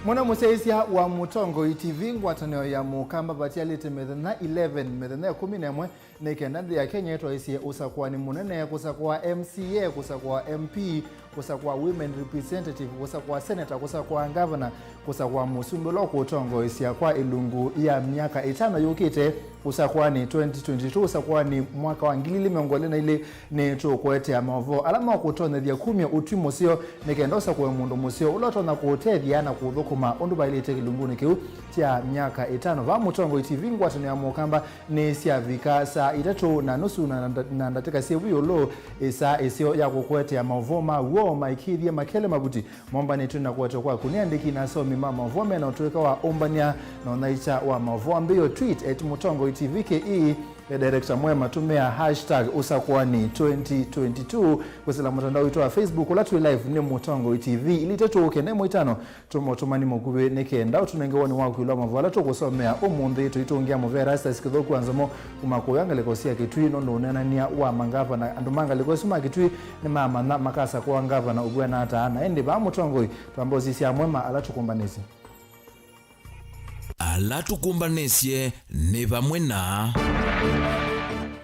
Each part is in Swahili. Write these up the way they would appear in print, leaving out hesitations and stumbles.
Mwana museisia wa Mutongo TV ngwatanio ya mukamba batialite methena 11 methena 11 nekenda ya Kenya yetu isi usakwani munene kusakwa MCA kusakwa MP kusakwa women representative kusakwa senator kusakwa governor kusakwa musumbi loko utongo isi kwa ilungu ya miaka 5 yukite kusakwa ni 2022 kusakwa ni mwaka wa ngilili miongole na ile ni tukwete ya Mauvoo alama kutone dia 10 utimo sio nekenda usakwa mundu musio ulotona kutedia na kudhukuma ondu bailite kilunguni kiu tia miaka 5 va Mutongo TV ngwatanio ya mukamba ni siavika saa 3:30 na ndateka sebuyo lo isa isio ya kukwete ya Mauvoo Mauvoo maikithia makele mabuti momba ni tuna kuwete kwa kuniandiki na so mima Mauvoo na utuweka wa ombania na unaicha wa Mauvoo ambiyo tweet @Mutongo TV ke director MUEMA tumia #usakwani 2022 kusela mtandao wetu wa Facebook latu live ni Mutongo TV ili tetu ukene mwitano tumotumani mukube nekenda tunengewoni wako ilo Mauvoo latu kusomea umundi tuitungia movera sasa sikidho kwanzamo kumakuyanga lekosia kitui no nonania wa mangava na andumanga lekosuma kitui ni mama na makasa kwa ngava na ubwana hata ana ende ba Mutongo twambozi sia MUEMA alatukumbanisi alatukumbanesie ne bamwe na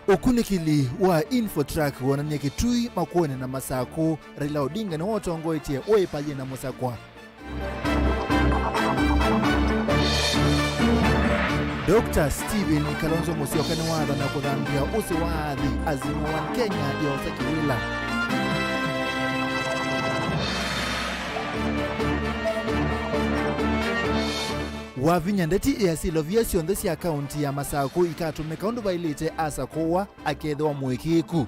ukunikili wa Infotrack wonania kitui makuone na masako Raila Odinga ni wotongo etie oipaje na musakwa Dr. Steven Kalonzo Musyoka ni wada na kudhambia usiwadhi Azimio wa Kenya yosekirila wavinya ndeti ya siloviation this account ya masako ikatumika undu bailite asa kowa akedwa mwekiku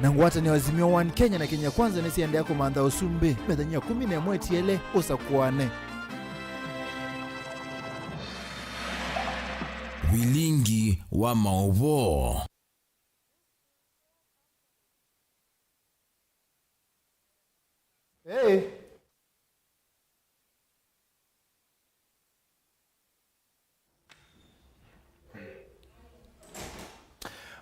na ngwata ni Azimio wa Kenya na Kenya kwanza nisi ende yako manda usumbe methenya 11 tiele usakwane Vilingi wa Mauvoo. Hey.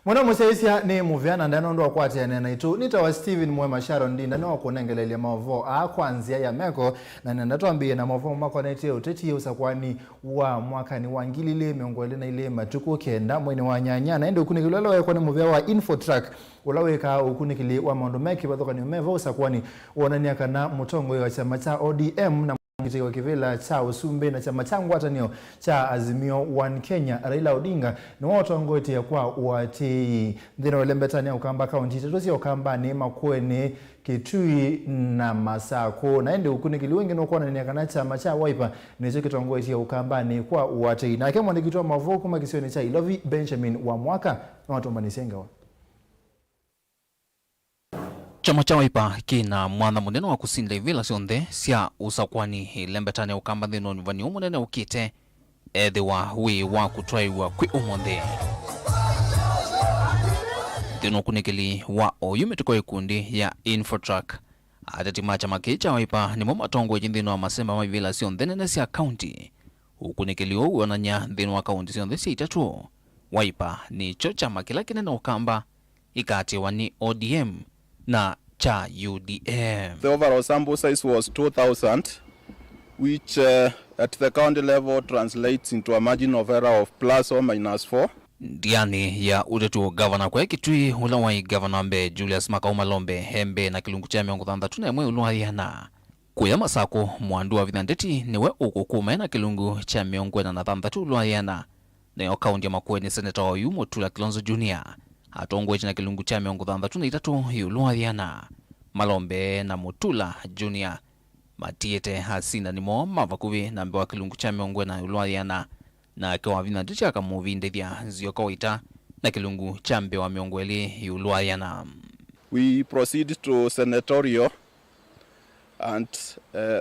Mwana museisia ni muviana ndano ndo akwati ya nena itu nitawa Steven Mwema Sharon Ndinda no kunengelele Mauvoo kwanzia ya meko na nenda tuambie na Mauvoo makonete uteti usakwani wa mwaka ni wangilile miongole na ile matuko kenda mwene wa nyanya na ende ukunikilolo kwa ni muvia wa Infotrack ulaweka ukunikili wa maondo meki bathoka ni Mauvoo usakwani wonania kana Mutongo wa chama cha ODM na kitego kivela cha usumbe na chama changu atanio cha Azimio wa Kenya Raila Odinga ni wotongo etia kwa wati ndino lembetania ukamba county tetosi ukamba ni makuene kitui na masako na ende ukunikili wengi no kuona ni kana chama cha Wiper nicho kitongo etia ukamba ni kwa wati na kemo nikitoa Mauvoo kuma kisioni cha Ilovi Benjamin wa mwaka na watu mbanisenga wa Chama cha Wiper kina mwana munene wa kusinda ivila sionde sia usakwani lembetane ukamba dhino nivani umunene ukite edhe wa hui wa kutraiwa kwi umonde dhino kunikili wa oyumetiko ikundi ya Infotrack atatima chama kicha Wiper ni Matongo jindhino wa masemba wa ivila sionde nene sia county ukunikili uonanya dhino wa county sionde sia itatu Wiper ni chocha makila kinene ukamba ikati wani ODM na cha UDM. The overall sample size was 2,000, which at the county level translates into a margin of error of ±4. Diani ya udetu governor kwa kitui ulawai governor mbe Julius Makauma Lombe hembe na kilungu cha miongo thanda tunemwe uluhayana. Kuya masako mwandu wa vidhandeti niwe ukukuma na kilungu cha miongo na thanda tu uluhayana. Na yo kaunti ya Makueni Senator wa Yumo Tula Kilonzo Junior. Atongwe china kilungu cha miongo thanda tunaitatu yuluhayana. Malombe na Mutula Junior matiete hasina ni mo mavakuvi na mbewa kilungu cha miongo na yuluhayana. Na kwa vina ndicha kamuvi dhia zio kawaita na kilungu cha mbewa miongo eli yuluhayana. We proceed to senatorial and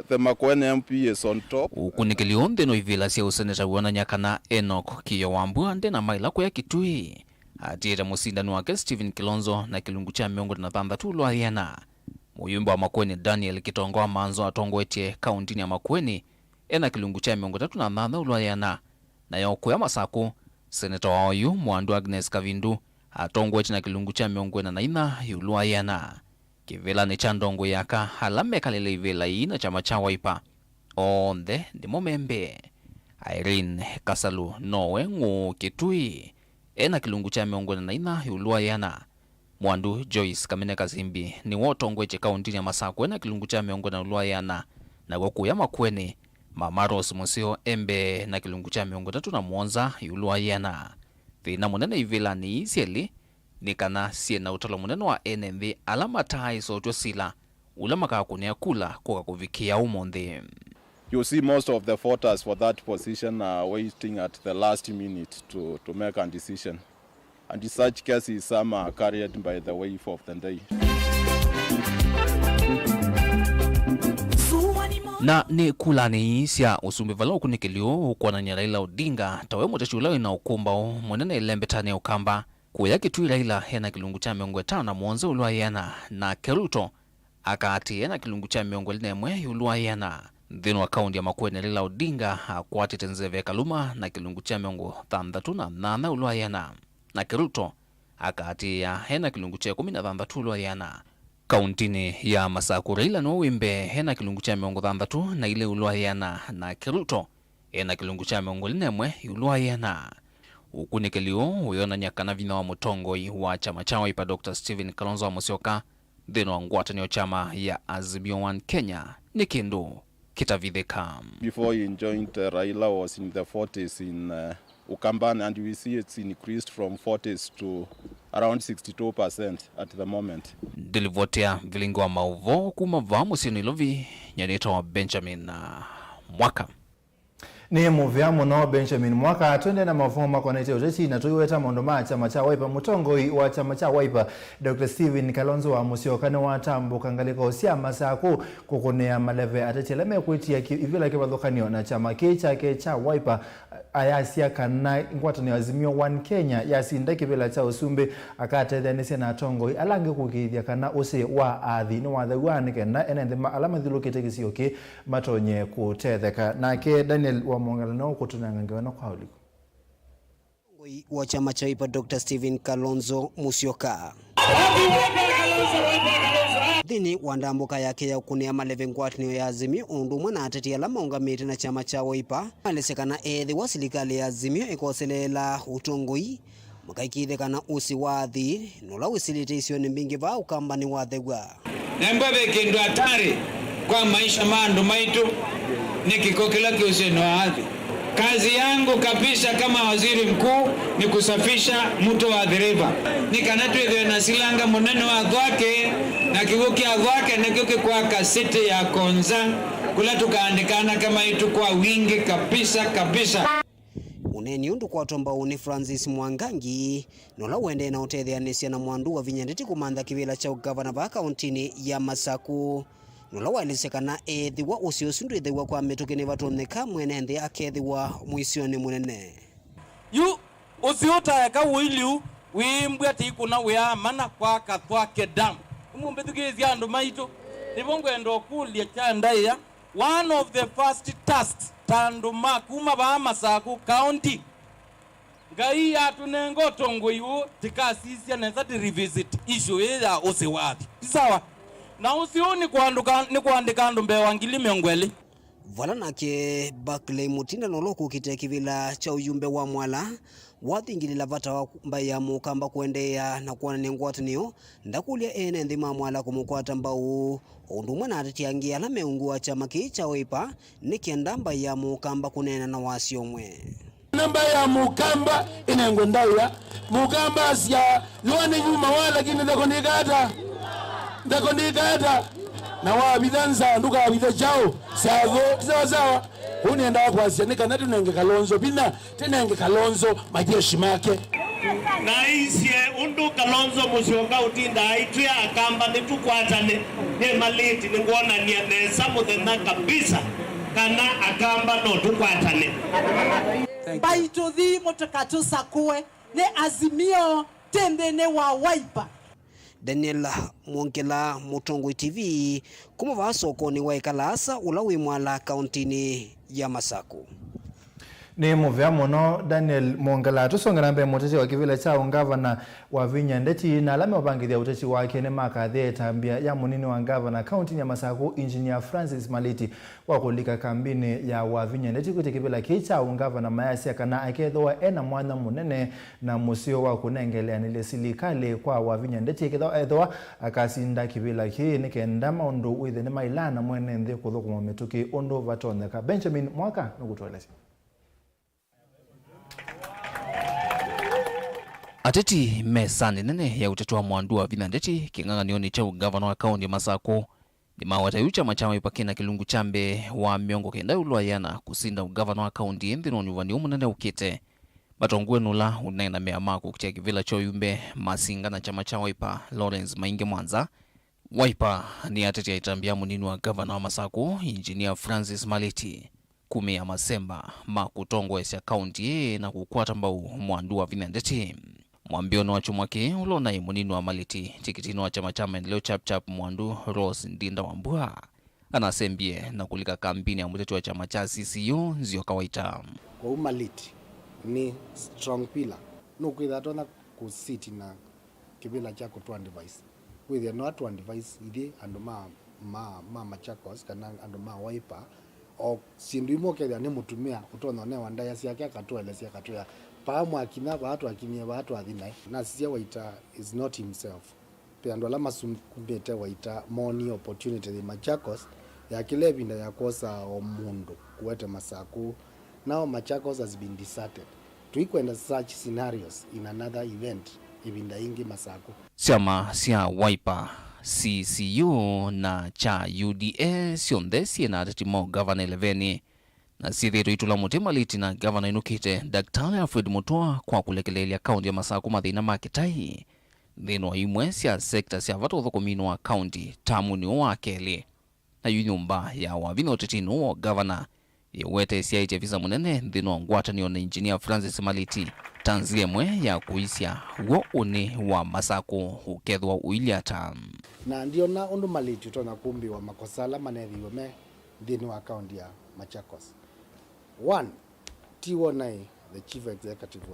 the Makueni MP is on top. Ukunikilionde no ivila siya useneta uwana nyakana Enoch Kiyawambu ande na mailako ya kitui. Atieta musindani wake Steven Kilonzo na kilungu cha miongo na thanda tu uluhayana. Muyumba wa Makueni Daniel Kitongoa manzo atongo etie kauntini ya Makueni ena kilungu cha miongo tatu na thanda uluhayana. Na yoko ya masako Senator wa oyu Mwandu Agnes Kavindu atongo etie na kilungu cha miongo na ina uluhayana. kivela ni cha ndongo yaka halame kalele ivela ina chama cha Wiper onthe ndimo membe Irene Kasalu nowe ng'u kitui ena kilungu cha miongo na ina yulua yana mwandu Joyce Kamene Kazimbi ni wotongwe che kaunti ya Masako ena kilungu cha miongo na yulua yana na goku ya makwene Mamaros Musio embe na kilungu cha miongo tatu na mwonza yulua yana thina munene ivela ni sieli ni kana siena utalo munene wa NMV alama tai sotyo sila ulama kakunia kula kwa kuvikia umonde. You see most of the voters for that position are waiting at the last minute to make a decision. And in such cases, some are carried by the wave of the day. Na ni kula ni isia usumbi vala ukunikilio kwa na Raila Odinga tawe mutachulawe na ukumbao mwenene ilembetane ukamba kuya kitui Raila hena kilungu cha miongo 5 na mwonze ulua yana na Keruto akati hena kilungu cha miongo 4 ulua yana dhino wa kaunti ya Makueni Raila Odinga akwati tenzeve kaluma na kilungu cha miongo 3 na ulua yana na Keruto akati ya hena kilungu cha 13 ulua yana kauntini ya Masako Raila no wimbe hena kilungu cha miongo 3 na ile ulua yana na Keruto hena kilungu cha miongo 4 ulua yana ukunikilio uyona nyakana vina wa mutongoi wa chama cha Wiper Dr. Stephen Kalonzo Musyoka dhino ngwata niyo chama ya Azimio One Kenya ni kindu kitavitheka. Before he joined, Raila was in the 40s in Ukambani, and we see it's increased from 40s to around 62% at the moment. Dilivotea Vilingi wa Mauvoo kumava musini lovi nyanita wa Benjamin Mwaka. Ni muvya muno Benjamin Mwaka twende na mavoma kwa naite utechi na tuiweta mondoma chama cha Wiper mutongoi wa chama cha Wiper Dr. Stephen Kalonzo wa Musyoka ne watambu kangaliko usia Masako kukunea maleve atacheleme kuitia ivila kibathokanio na chama chake cha Wiper ayasia kana ngwata ni Azimio One Kenya yasinda kibela cha usumbe akatethanisia na tongoi alange kukithia kana use wa athi no wathawanike na enendema alama thilukite gisioke matonye kutetheka nake Daniel wa Mwangalano kutunangangewa na kwa uliko wa chama cha Wiper Dr. Stephen Kalonzo Musyoka dhini wandambuka yake ya kunea maleve ngwatini ya Azimio undu mwana atati alama ungamiti na chama cha Wiper malesekana ethi wa silikali ya Azimio ikoselela utongoi makaikithekana usi wathi nula wisilite isio ni mbingi va ukambani wathegwa nembebe kindu atari kwa maisha mandu maitu nikikokela kiuseno wathi. Kazi yangu kabisa kama waziri mkuu ni kusafisha mto wa River. Nikanatwe na silanga munene wa gwake na kivuki ya gwake na kivuki kwa kasete ya Konza kula tukaandikana kama itu kwa wingi kabisa. Uneni undu kwa tomba uni Francis Mwangangi nola wende na utethianisia na mwandu wa vinyanditi kumantha kivila cha gavana va kauntini ya Masako nola walisekana ethi wa usiosundu ethi wa kwa metukini vatoneka mwene nthi akethi wa muisioni munene yu usiota ya kawiliu wimbwe ati kuna wea mana kwa kathwake damu umumbethukizia andu maitu nivongwendo kulia cha ndaiya. One of the first tasks tanduma kuma ba Masako County ngai atunengo tongoiwo tikasisia neza di revisit issue ya usiwathi sawa na usioni kuandika andu mbe wangili miongweli vala nake Barclay Mutinda noloku kite kivila cha uyumbe wa mwala wathingilila vata wa mbaya mukamba kuendea na kuona nengwataniyo ndakulia ene nthima mwala kumukwata mbau undu mwana atatiangia la meungu wa chama cha Wiper nikienda mbaya mukamba kunena na wasiomwe namba ya mukamba inengo ndaya mukamba asya luwane nyuma wala kini ndakondikata na wabithanza nduka abitha chao sawa unienda kwa asya nika natu nenge Kalonzo bina tenenge Kalonzo majeshi make na isye undu Kalonzo Musyoka utinda aitya akamba nitukwatane ne maliti nikuona ni nesa muthenya kabisa kana akamba no tukwatane baito thi motakatu sakwe ne Azimio tendene wa Wiper. Daniel Mwonkela Mutongoi TV kumuva sokoni wa Ikalasa ula wimwala kauntini ya Masako. ni muvya muno Daniel Mongala tusongera mbe muteti wa kivila cha ungavana wa Vinya ndeti na alame wapangithia uteti wake ne makathe tambia ya munini wa ngavana county ya Masako engineer Francis Maliti wa kulika kambini ya wa Vinya ndeti kuti kivila kicha ungavana mayasi kana akethwa ena mwana munene na musio wa kunengelea nile silikale kwa wa Vinya ndeti ekethwa akasinda kivila ki nikenda maundu withe ne mailana mwene nthi kuthukuma mituki ondo vatoneka Benjamin Mwaka nugutweleza ateti mesani nene ya uteti wa mwandu wa Vinya ndeti king'ang'anioni cha ugavana wa kaunti ya Masako ni mawatayucha machawa ipakina kilungu chambe wa miongo kenda ulwayana kusinda ugavana wa kaunti nthino nyuvani umunene ukite batongue nula unena meama kukitia kivila cho yumbe masinga na chama cha Waipa Lawrence Mainge Mwanza. Waipa ni ateti ya itambia munini wa gavana wa Masako engineer Francis Maliti kume ya masemba makutongo esi ya kaunti na kukwata mbau mwandu wa Vinya ndeti. Mwambiono wa chumwake ulona munini wa Maliti tikitino wa chama cha maendeleo chap mwandu Rose Ndinda Wambua anasembie na kulika kampini ya muteti wa chama cha CCU nzio kawaita kwa Maliti ni strong pillar nukwitha tona kusiti na kibila chako tu device with no to device idi andu ma Machakos kana andu ma Waipa o sindu imoke ya mutumia utona ne wanda ya siaka katwelezia katwa pamu akina watu akinia watu athina na sisi Waita is not himself pe andu ala masumbete Waita money opportunity the Machakos ya kile binda ya kosa o mundu kuwete Masako. Now Machakos has been deserted. Tuikwenda such scenarios in another event ibinda ingi Masako. Siama sia Waipa CCU na cha UDA sionde siena atimo governor 11 na sithiru itula mutima liti na governor inukite Dr. Alfred Mutua kwa kulekelelea kaunti ya Masako mathina makitai thino imwe sia sekta sia vatu thukumino wa kaunti tamuni wa keli na yunyumba ya wavino tetino wa governor yewete sia itevisa munene thino ngwatanio na engineer Francis Maliti tanzie mwe ya kuisia wo une wa Masako ukethwa uiliata na ndio na undu Maliti tona kumbi wa makosala manethiwe me thini wa kaunti ya Machakos. One, tiwo nai the chief executive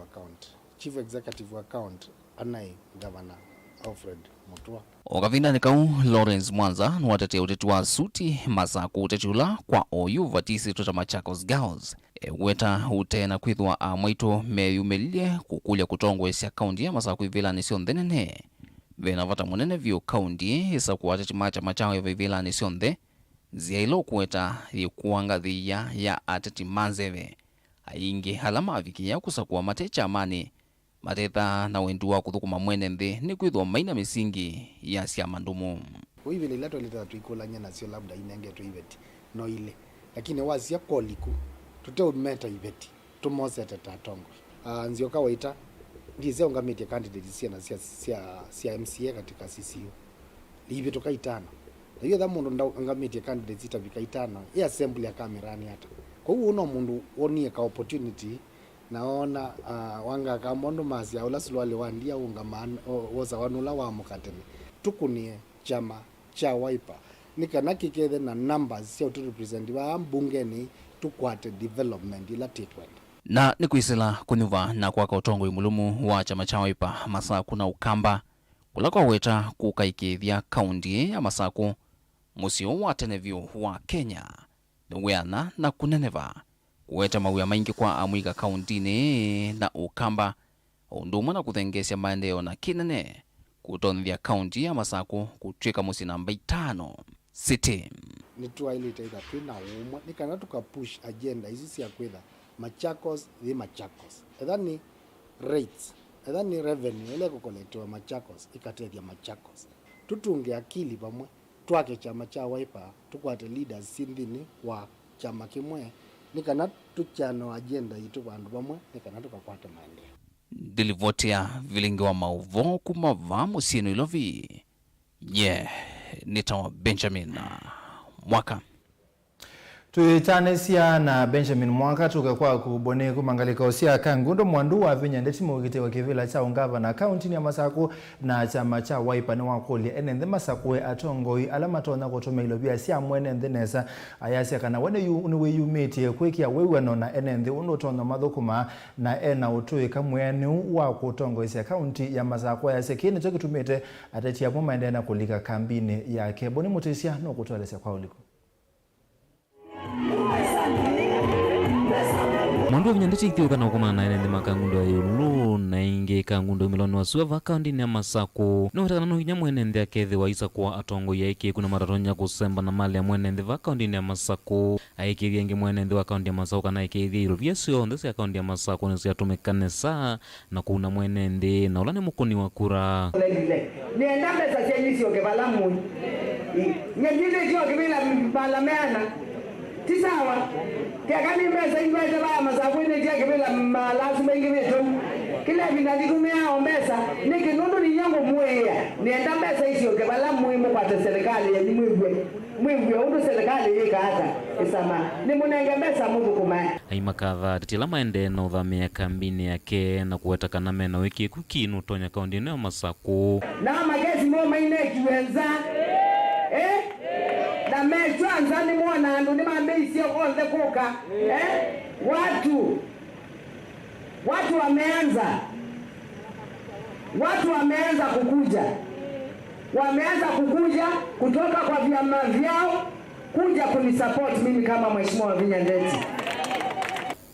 wa county anai governor Alfred Mutua. Ogavina nikau Lawrence Mwanza nuwatetea uteti wa suti Masako utetula kwa oyu vatisi tota Machakos Girls. Weta utena kwithwa amwaito meyumelile kukulia kutongwe sia kaunti ya Masako ivila nisio ndenene. Vena vata munene vyo kaunti isa kuwateti macha machawa ya vivila nisio nde. Zia ilo kuweta yikuanga dhiya ya ateti manzeve. Aingi halama avikia kusakuwa matecha amani. Matetha na wendu wa kuthukuma mwene nthi ni kwithwa maina misingi ya sia mandumu. Uivi lilato lita tuikulanya na sio labda inenge tu iveti no ile. Lakini wazia koliku tuteu meta iveti tumosete tatongo. Nzio kawaita ndize ungamete candidate sia na sia MCA katika CCU. Hivi tukaitana. Na hiyo da mundu ungamete candidate itabika itana. Ya assembly ya kamerani hata. Kwa hiyo uno mundu onie ka opportunity naona wanga kamondo masi ya ula sulwale wandia unga woza wanula wa mukatene tukunie chama cha Waipa nika kikethe na numbers sia utu represent wa mbungeni tukwate development ila tetwend na nikuisela kunyuva na kwaka utongo imulumu wa chama cha Waipa Masako na ukamba kulakwa weta kukaikithia kaunti ya Masako musio wa tenevyo wa Kenya weana na kuneneva kuweta mawia maingi kwa amwika kaunti na ukamba undumwa na kuthengesya maendeleo na kinene kutonthia kaunti ya Masako kutwika musi namba 5 city ni tuwa ili itaitha twina umwa ni kana tukapush agenda hizi sia kwitha Machakos the Machakos ethani rates ethani revenue ile kukolektiwa Machakos ikatethia Machakos tutunge akili pamwe twake chama cha Waipa tukwate leaders sindini wa chama kimwe nikana tuchano agenda itu bandu bamwe nikana tukakwata maendeleo. Dilivotia Vilingi wa Mauvoo kumava musienu ilovi nitawa Benjamin Mwaka. Tuitanesia na Benjamin Mwaka tukakwa kubone kumangalika osia kangundo mwandu wa vinyandeti mwagite wa kivila cha ungava na kaunti ya Masako na chama cha Wiper ni wakoli enende Masakwe atongoi alamatona kutome ilobia siya mwene ndeneza ayasia kana wene unuwe yumeti kwekia wewe na enende unotono madhukuma na ena utui kamwene wa kutongo isia kaunti ya Masako ayasia kini choki tumete atatia puma endena kulika kambini ya keboni mutesia no kutualesia kwa uliku. Mwandu wa vinyandeti ikiwa kana ukuma na enende makangundo ya yulu na inge kangundo milono wa suwa kaundi ni ya Masako na watakana nuhinya mwenende ya kethe wa isa kwa atongo ya eke kuna maratonya kusemba na mali ya mwenende wa kaundi ni ya Masako aike yengi mwenende wa kaundi ya Masako kana eke hiru viesio ndesi ya kaundi ya Masako nisi ya tumekane saa na kuna mwenende na ulani mukoni wa kura ni endambe sa chenisi yoke balamu nyejile kio kibila balameana tisawa kiakani mbesa ingwete baya Masakweni tia kibila malasu mengi vitu kile vinadikumea ombesa niki nundu ni nyango muea ni enda mbesa isi yoke bala muimu kwa serikali ya ni mwibwe undu serikali hika hata isama ni munenge mbesa mungu kumae aimakatha titila maende na uthamia kambini yake na kuweta kaname na wiki kukinu tonya kaundi ni ya Masako na magezi mwoma ine kiwenza na mechwanza ni mwana andu ni mambeisi ya konde kuka watu wameanza kukuja kutoka kwa vyama vyao kuja kunisupport mimi kama mheshimiwa Vinyandeti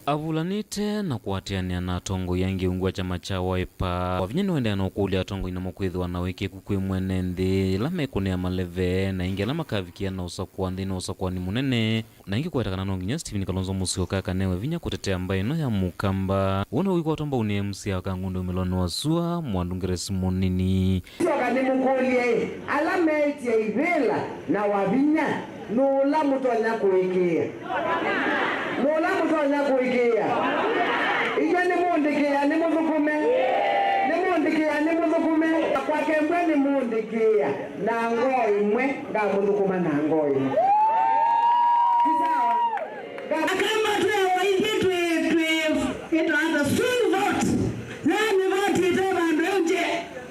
avulanite na kuatiania na tongo yangi ungwa chama cha Wiper wavinyani wende anokulia tongo inamokwithwa na wiki kukwe mwenende lame kunea maleve na ingi alama kavikia na usakuwa ndina usakuwa ni munene na ingi kuwatakana nonginya Stephen Kalonzo Musyoka kanewe vinya kutetea mbaino ya mukamba wana wiko watomba uni MC ya kangundo milono wa sua mwandungeresi monini Musyoka ni mukulie alame eti ya ivela na wavinya nula mutonya kuikia Ija ni mundikia ni muthukume kwa kembwe ni mundikia na ngoi mwe nga muthukuma na ngoi kisawa kama tuwe waidi ito hata swing vote nani vote ito bandu nje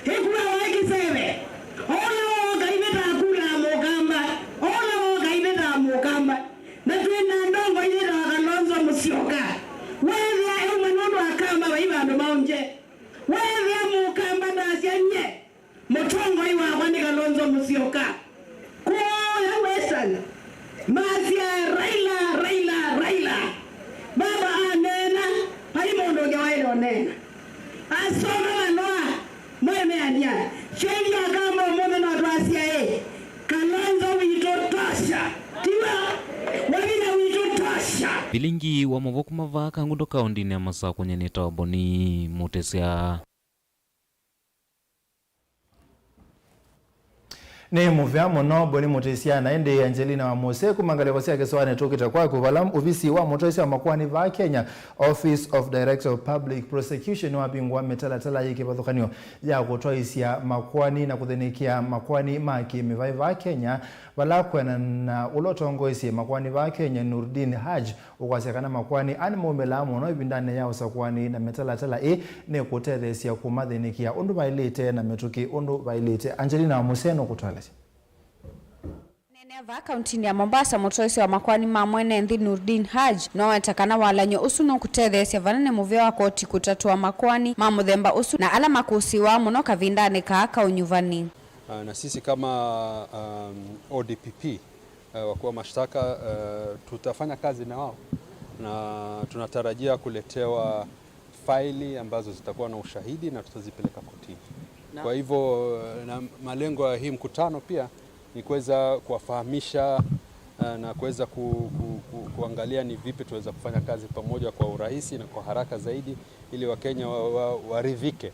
hikuwa wakisebe ola gaibeta kula mukamba na tuena ndongo ira Kalonzo Musyoka wewe ayo manono akamba baibando maunje wewe mukamba ndasanye mutongo iwa kwani Kalonzo Musyoka ko ya western masia Raila baba anena haimondo gawailo nena asoma manoa mweme ania chengi akamba mume na twasia Kalonzo witotosha tiwa wabina witotosha Vilingi wa Mauvoo kumava kangundo kaundi ni ya Masako nyeneta waboni mutesia ni muvya muno boni mutesia na ende Angelina wa Mose kumangalia kosia keswane tukita kwa kuvalam uvisi wa mutesia makwani va Kenya Office of Director of Public Prosecution wa bingwa metala yake bathukanio ya kutoisia makwani na kuthenikia makwani maki mivai va Kenya valakwena na ulotongo isi makwani va Kenya Nurdin Haj ukwasekana makwani animo melamu no ibindane ya usakwani na metala ne kutethesia kumathenikia undu bailite na metuki undu bailite Angelina wa Mose no kutwala va kaunti ya Mombasa mutoisi wa makwani ma mwene nthi Nurdin Haj no wetakana walanyo usu no kutethesia vanane muvyo wa koti kutatua makwani ma muthemba usu na ala makusiwa muno kavindane ka unyuvani na sisi kama ODPP wakuu wa mashtaka tutafanya kazi na wao na tunatarajia kuletewa faili ambazo zitakuwa na ushahidi na tutazipeleka kotini. Kwa hivyo na malengo ya hii mkutano pia ni kuweza kuwafahamisha na kuweza kuangalia ni vipi tuweza kufanya kazi pamoja kwa urahisi na kwa haraka zaidi ili Wakenya waridhike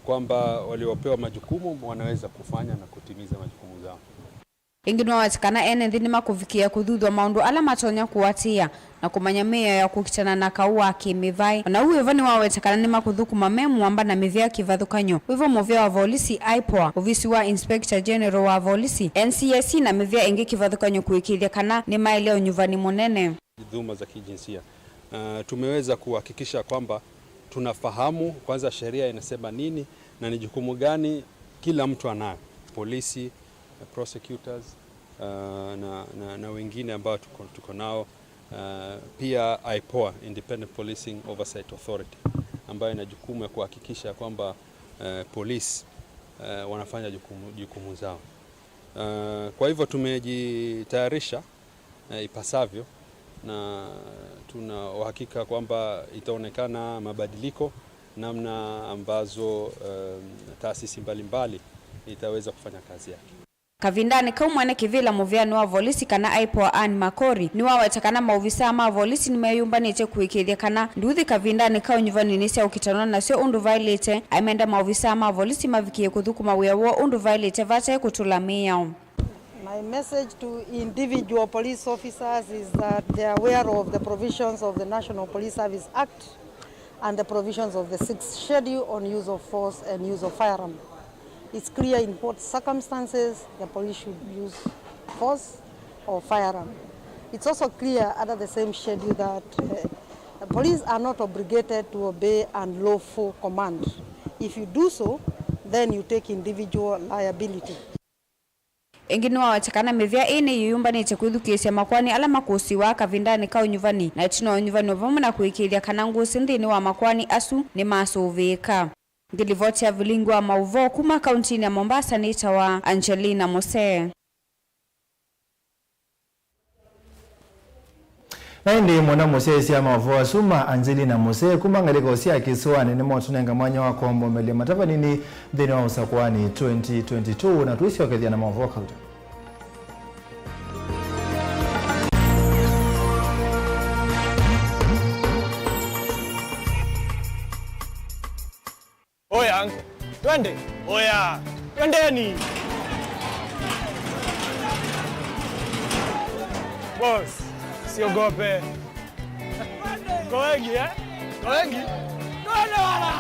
kwamba waliopewa majukumu wanaweza kufanya na kutimiza majukumu zao. ingino watikana ene nthini makuvikia kuthuthwa maundu ala matonya kuwatia na kumanya mia ya kukitana na kaua kimivai na uwe vani wawetakana ni makuthukuma memu amba na mivia kivathukanyo wivo muvia wa volisi IPOA uvisi wa Inspector General wa volisi NCSC na mivia ingi kivathukanyo kuikilia kana ni maeleo nyuvani munene dhuma za kijinsia. Tumeweza kuhakikisha kwamba tunafahamu kwanza sheria inasema nini na ni jukumu gani kila mtu anayo, polisi, prosecutors na wengine ambao tuko nao, pia IPOA, Independent Policing Oversight Authority, ambayo ina jukumu ya kuhakikisha kwamba polisi wanafanya jukumu zao. Kwa hivyo tumejitayarisha ipasavyo na tuna uhakika kwamba itaonekana mabadiliko namna ambazo taasisi mbalimbali itaweza kufanya kazi yake. Kavindani kaumwane kivila muviani wa volisi kana IPOA Ann Makori ni wawetakana mauvisa ama volisi ni mayumbanite kuikithia kana nduthi kavindani kaunyuvani nisia ukitanona na sio undu vailite aimenda mauvisa ama volisi mavikie kuthukuma wewo undu vailite vate kutulamia. My message to individual police officers is that they are aware of the provisions of the National Police Service Act and the provisions of the 6th schedule on use of force and use of firearm. It's clear in what circumstances the police should use force or firearm. It's also clear under the same schedule that the police are not obligated to obey unlawful command. If you do so, then you take individual liability. Engine wawetakana mivia ine yuyumbanite kuithukisya makwani ala makusi wa kavindani kaunyuvani na itino nyuvani wavumu na kuikilia kanangusi nthini wa makwani asu ni masuvika. Ngilivoti ya Vilingi wa Mauvoo kuma kauntini ya Mombasa ni itawa Angelina Mose. Naindi mwana Mose siya Mauvoo asuma Angelina Mose kuma ngaliko siya kisuani ni motunenga mwanya wa kombo mbele matapa nini dhini wa usakwani 2022 na tuisi wakezia na Mauvoo kauta. Oya, twende. Oya, twendeni. Boss, siogope. Koegi, eh? Koegi. Twende wala.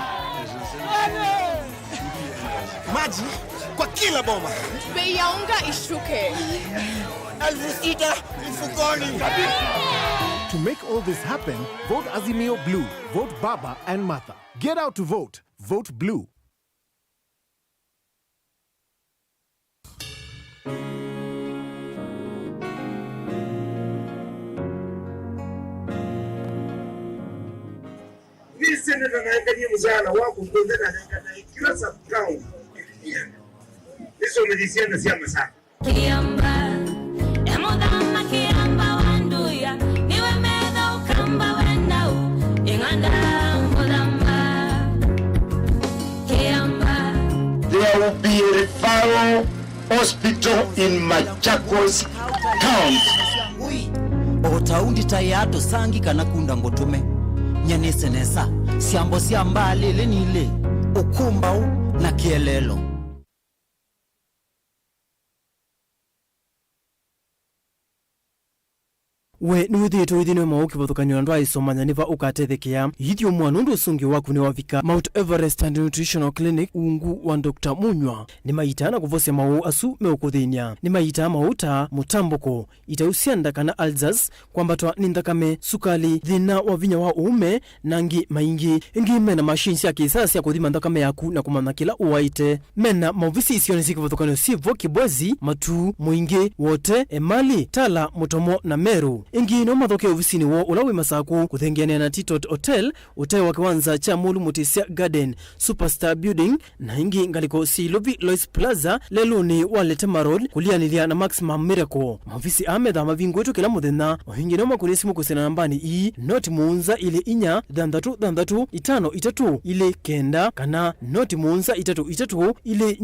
Twende. Maji kwa kila boma. Bei ya unga ishuke. Alvisita mfukoni. To make all this happen, vote Azimio Blue. Vote Baba and Martha. Get out to vote. Vote Blue. This senator anaangalia mjana wako kwanza anaangalia kila sub-county. Hizo umejisiana siama sana. Kiamba, emodama kiamba wanduya, niwe medha ukamba wendau, inganda modamba. Kiamba. There will be a referral hospital in Machakos County. Otaundi tayato sangi kanakunda ngotume. Nyanese nesa, siambo siamba lele nile, ukumbau na kielelo. We nuthito ithino mauki bathukanyo ndo aisomanya niva ukatethekia yithio mwana undu usungi waku ni wavika Mount Everest and Nutritional Clinic ungu wa Dr. Munywa ni maitana kuvosya mau asu meukuthinia ni maita mauta mutamboko itausianda kana alzas kwambatwa ni nthakame sukali thina wa vinya wa uume nangi maingi ingi mena machines ya kisasa ya kuthima nthakame yaku na kumana kila uwaite mena mauvisi isioni siki bathukanyo sivo kibwezi matu muingi wote emali tala mutomo na meru ingi no mathoke ofisini wo ulawi masaku kuthengiania na Titot Hotel utai wa kiwanza cha Mulu Mutisia Garden Superstar Building na ingi ngaliko Silovi Lois Plaza leluni walete marod kulianilia na Maximum Miracle mafisi amedha mavingu wetu kila muthenya wahingi no makunisi mukusena nambani i noti muunza ile inya dandatu itano itatu ile kenda kana noti muunza itatu ile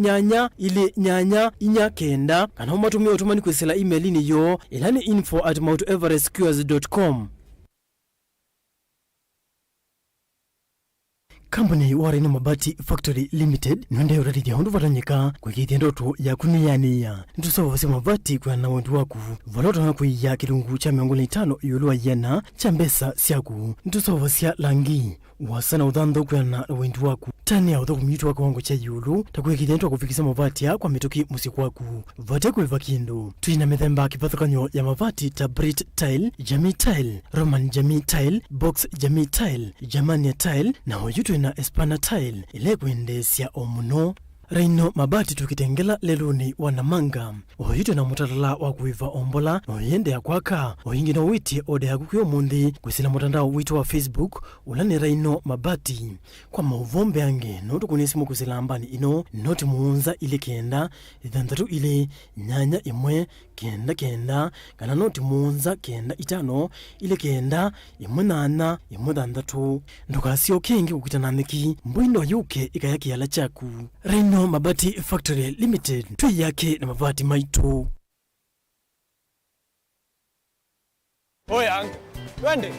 nyanya inya kenda kana umatumia utumani kwesela email ni yo ilani info@mounteverestcures.com. Company wa Raino Mabati Factory Limited nonde urarithia hundu vatanyika kwikithia ndoto ya kuniyania ntusovose mabati kwa na wendu waku valoto na kuiya kilungu cha 5 yulua yana cha mbesa siaku ntusovosya langi wasana uthantho kwa na wendu waku tani ya uthoku mitu wa kiwango cha yulu takwikithia ntu kufikisa mabati ya kwa mituki musiku waku vate kuiva kindu tuina mithemba kivathukanyo ya mabati ta Brit Tile, Jamii Tile, Roman Jamii Tile, Box Jamii Tile, Germania Tile na hojutu na Espana Tile ile kuendesya omuno. Raino Mabati tukitengela leluni wanamanga ohitu na mutatala wa kuiva ombola oyende ya kwaka ohingi na witi ode ya kukuyo mundi kusila mutandao witu wa Facebook ulani Raino Mabati kwa mauvombe ange notu kunisimu kusila ambani ino noti muunza ili kenda idhantatu ili nyanya imwe kenda kenda kana noti muunza kenda itano ili kenda imwe nana imwe dhandatu ndukasio kengi kukitananiki mbwindo yuke ikayaki yala chaku. Raino Mabati Factory Limited tui yake na mabati maitu. Oya, twende.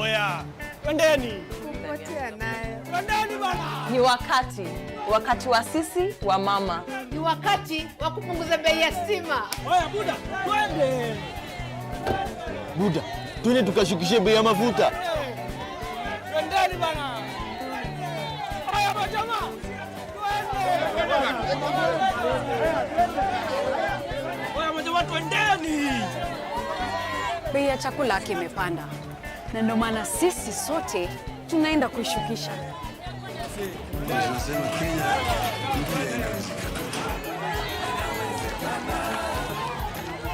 Oya, twendeni. Kupotea naye. Twendeni bana. Ni wakati wa sisi wa mama. Ni wakati wa kupunguza bei ya stima. Oya buda, twende. Buda, twende tukashukishe bei ya mafuta. Twendeni bana. Oya majamaa. Oya majamaa twendeni. Bei ya chakula kimepanda. Na ndio maana sisi sote tunaenda kuishukisha.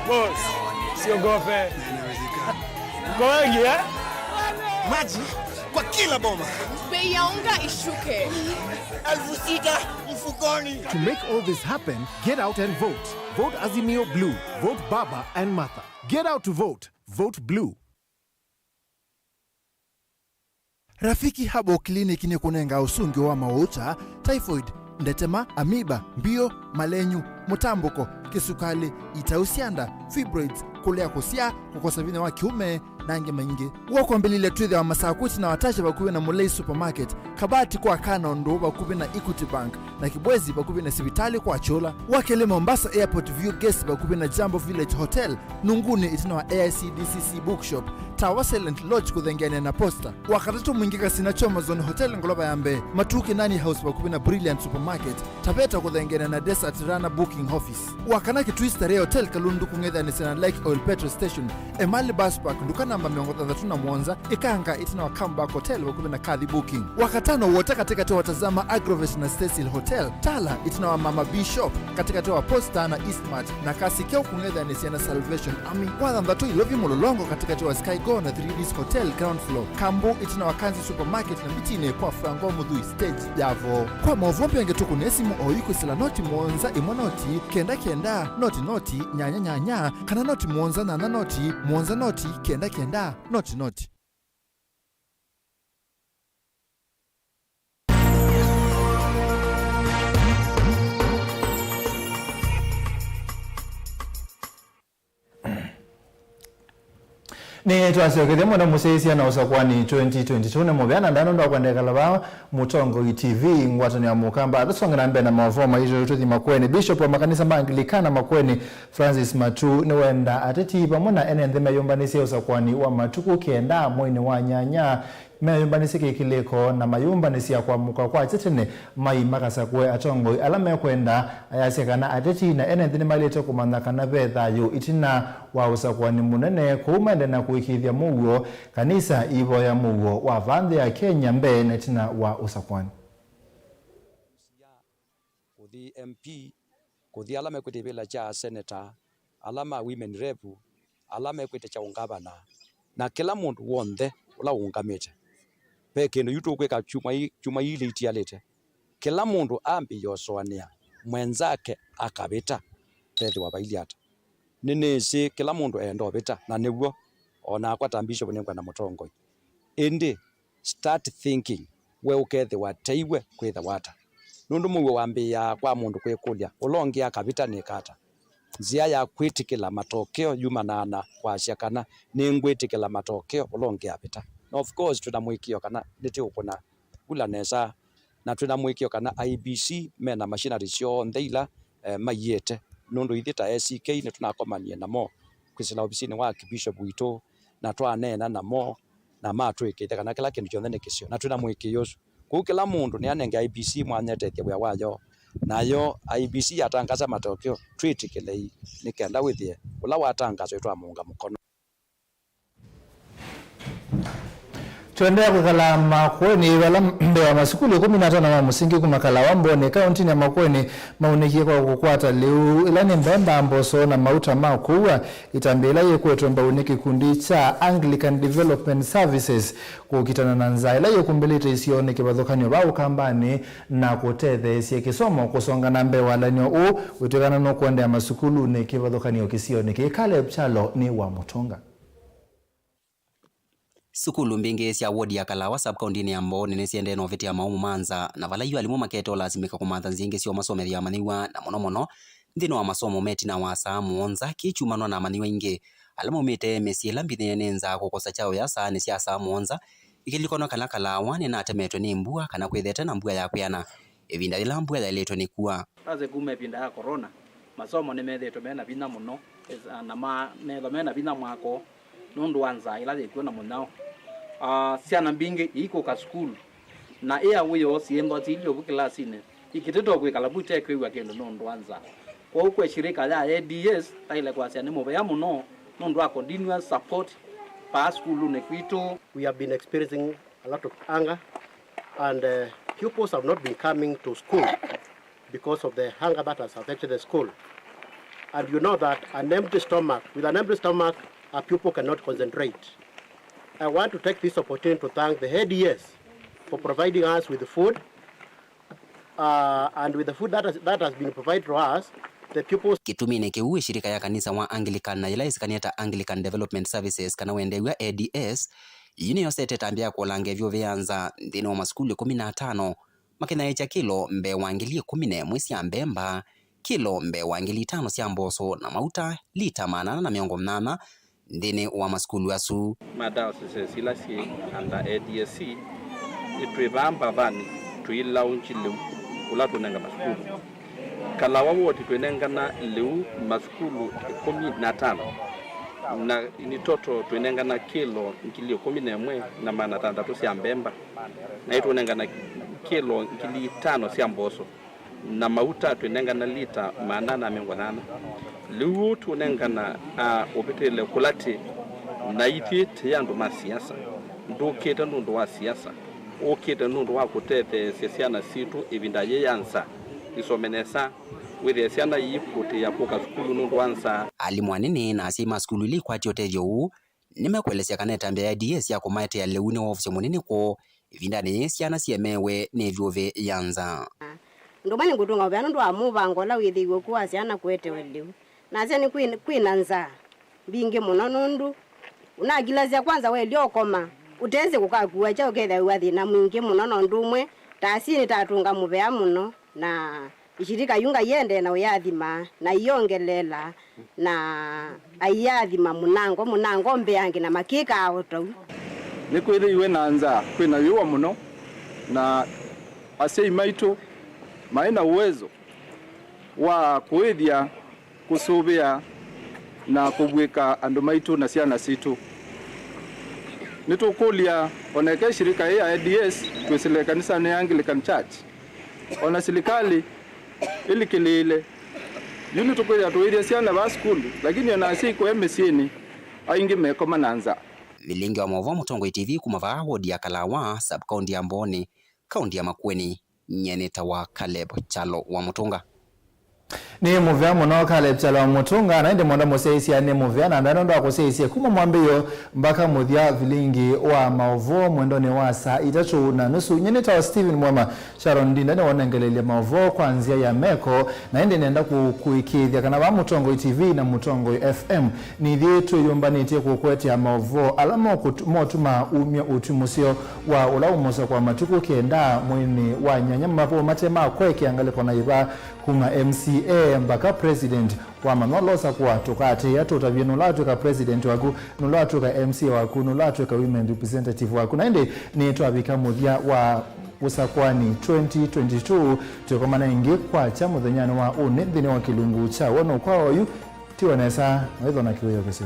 Boss, siogope. Mko wengi Maji kwa kila boma. Bei ya unga ishuke. 6,000 mfukoni. To make all this happen, get out and vote. Vote Azimio Blue. Vote Baba and Martha. Get out to vote. Vote Blue. Rafiki Habo Clinic ni kunenga usungi wa mauta, typhoid, ndetema, amiba, mbio, malenyu, mutambuko, kisukali, itausianda, fibroids, kulea kusia, kukosa vina wa kiume, nange maingi. Wako mbilile tuidhe wa masakuti na watache bakuwe na Mulei Supermarket, kabati kwa Kanondo bakuwe na Equity Bank, na Kibwezi bakuwe na Sibitali kwa Chola, wakele Mombasa Airport View Guest bakuwe na Jambo Village Hotel, Nunguni itina wa AICDCC Bookshop, Tower Silent Lodge kudhengene na Posta, wakatatu mwingika Sinachoma Zone Hotel Ngoloba Yambe, Matuki Nani House bakuwe na Brilliant Supermarket, Tabeta kudhengene na Desert Runner Booking Office, wakanaki Twister Hotel Kalundu kungedha ni Sena Lake Oil Petrol Station, Emali Bus Park ndukana namba 33 Mwanza ikanga itina wa Comeback Hotel wakuwe na Kadhi Booking, wakatano wote katika watazama Agrovet na Cecil Hotel, Tala itina wa Mama Bishop katika wa Posta na Eastmart, na Kasikeo kungedha ni Sena Salvation Army, wadhambatu ilovi mulolongo katika wa Sky Go na 3Ds Hotel ground floor, Kambu itina wa Kanzi Supermarket na mitine kwa Frango Mudhui stage yavo. Kwa Mauvoo yangetuku nesimu oyiko sila noti Mwanza imonoti kenda noti nyanya kana noti Mwanza na noti Mwanza noti kenda noti. Ni twasiokethia mwana museisia na usakwani 2022 na mubeana ndano ndo kwendeka laba mutongo TV ngwatani ya mukamba athonga mbe na Mauvoo maisho tuthi makweni bishop wa makanisa Anglikana makweni Francis Matu ni wenda ateti pamona ene nthema yombanisi usakwani wa matuku kenda mwini wa nyanya meyumbanisi kikileko na mayumbanisi ya kwa muka kwa chetene mai makasa kwe atongo alame kwenda ayasekana ateti na ene nthini malete kumanda kana betha yu itina wa usakwani munene kuumende na kuikithia Mauvoo kanisa ivo ya Mauvoo wa vandhi ya Kenya mbe na itina wa usakwani kuthi MP kuthi alame kwitibila cha senator alama women rep alame kwite cha ungavana na kila mundu wonthe ula ungamite pekeno yutu kweka chuma ile itialete kila mundu ambi yosoania mwenzake akabita tethi wa bailiata ninisi kila mundu endo bita na niguo ona kwa tambisho bunengwa na mutongoi indi start thinking we ukethi wateiwe kwitha wata nundu Mauvoo wambia kwa mundu kwikulia ulongi akabita ni kata nzia ya kwitikila matokeo yumanana kwa shakana ni ngwitikila matokeo ulongi apita. Of course tunamwikio kana niti ukuna ula nesa na twina mwikio kana IBC mena machinery cio ndeila mayete nundu ithita SK ni tunakomania namo kwisila obisini wa Bishop wito na twanena namo na matwikite kana kila kindu kyonthe nikisio na twina mwikio ku kila mundu ni anenge IBC mwanyetethia bwa wayo nayo IBC atangaza matokeo critically nikenda withie ula watangazo itwa munga mukono. Tuendelea kukala Makueni wala mbewa masikuli 15 wa musingi kumakala wambone kaunti ya Makueni maunikie kwa kukwata leo ilani mbemba amboso na mauta makuwa itambela yekwetu mba uniki kundi cha Anglican Development Services kukitana na nzaila yokumbelete isione kibadhokanyo wa ukambani na kutethe siye kisomo kusonga na mbewa lanyo utekana no kuende ya masikulu ni kibadhokanyo kisione kikale pchalo ni wa Mutunga. Sukulu mbingi cia wodi ya Kalawa sub-county ya Mboni nisiende no viti ya maumu manza na vala yu alimu maketo lazimika kumantha nzingi sio masome ya maniwa na mono ndino wa masomo meti na wasa muonza kichumanwa na maniwa ingi alamu mite mesiela mbithine nenza kukosa chao ya saa nisi ya saa muonza ikilikono kana Kalawa ni natemetwe ni mbua kana kwithete na mbua ya kuyana evinda ila mbua ya iletwe ni kuwa aze kume pinda ya corona masomo ni methetwe mena vina muno na metho mena vina mwako nundu wanza ila zikuwa na munao siana mbingi iko ka school na uyo siendo tilio bukilasine ikiteto kwe kalabute kwe wakendo nundu wanza kwa huko shirika la ADS taile kwa siana mobea muno nundu wa continuous support pa school ne kwito. We have been experiencing a lot of anger and pupils have not been coming to school because of the hunger that has affected the school, and you know that with an empty stomach a pupil cannot concentrate. I want to take this opportunity to thank the ADS for providing us with the food, and with the food that has been provided to us, the pupils. Kitumine kiuwe shirika ya kanisa wa Anglican na ila isikanieta Anglican Development Services kana wendewa ADS yini yosete tambia kulange vyo vianza ndino wa maskuli 15 makina echa kilo mbe wangilie 10 mwisi ya mbemba kilo mbe wangili 5 siya mboso na mauta lita manana na miongo mnana ndine wa maskulu asu madawa sila si anda ADSC itwebamba vani tuila unchilu kula tunenga maskulu Kalawa woti tunenga na leu maskulu 15 na ni toto tunenga na kilo nkilio 11 na mana tandatu siya mbemba na itu tunenga na kilo nkili 5 siya mboso na mauta tunenga na lita manana miongo nana leu tunenga na opetele kulati na iti yandu masiasa ndo keta ndo wa siasa o keta ndo wa kutete sesiana situ evinda yeyansa isomenesa wethe siana yiputi ya poka skulu ndo wansa alimwanini na asima skulu li kwati otevyo nimekwelesya kaneta mbya ya DS ya kumaite ya leuni wa ofisi munini ko evinda ni siana siemewe ne vyove yanza ndo mani ngutunga obya ndo amuva la withiwe kwa siana kwete weliu na siani kwina nza bingi muno nundu unagilazia kwanza we liokoma uteze kukakuwa cha uketha wathi na mwingi muno nondumwe tasini tatunga muvea muno na ishirika yunga yende na uyathima na iongelela na ayathima munango mbeangi na makika auto ni kwithe iwe na nza kwina yuwa muno na asei maitu maina uwezo wa kuithia kusubia na kubwika andu maitu na siana situ nitukulia oneke shirika ya ADS twisile kanisa ni Anglican Church ona serikali ili kilile yuni tukulia tuiria siana ba school lakini ona siku MCN aingi mekoma nanza. Vilingi wa Mauvoo Mutongo TV kumava wodi ya Kalawa sub-county ya Mboni kaunti ya Makueni nyeneta wa Caleb Chalo wa Mutunga ni muvya muno Caleb Chalo wa Mutunga na ende mwanda moseisi ya ne muvya na ndano ndo akoseisi kuma mwambiyo mbaka muthia Vilingi wa Mauvoo mwendoni wa saa 3:30 nyeneta wa Steven Mwema Sharon Ndinda ne wanengelele Mauvoo kwanzia ya meko na ende nenda kuikithia kana ba Mutongo TV na Mutongo FM ni thietu yombanite kukwete ya Mauvoo alama motuma umya utimusio wa ulaumosa kwa matuku kenda mwini wa nyanya mapo matema kweke angaliko na iba kuma MCA mpaka president wa manolosa kwa tukate yato utavyonulatu ka president waku nulatu ka MC waku nulatu ka women representative waku na ende ni twabika muthia wa usakwani 2022 tukomana ingi kwa cha muthenyano wa une thini wa kilungu cha wono kwa oyu tiwanesa waithona kiweyo kisi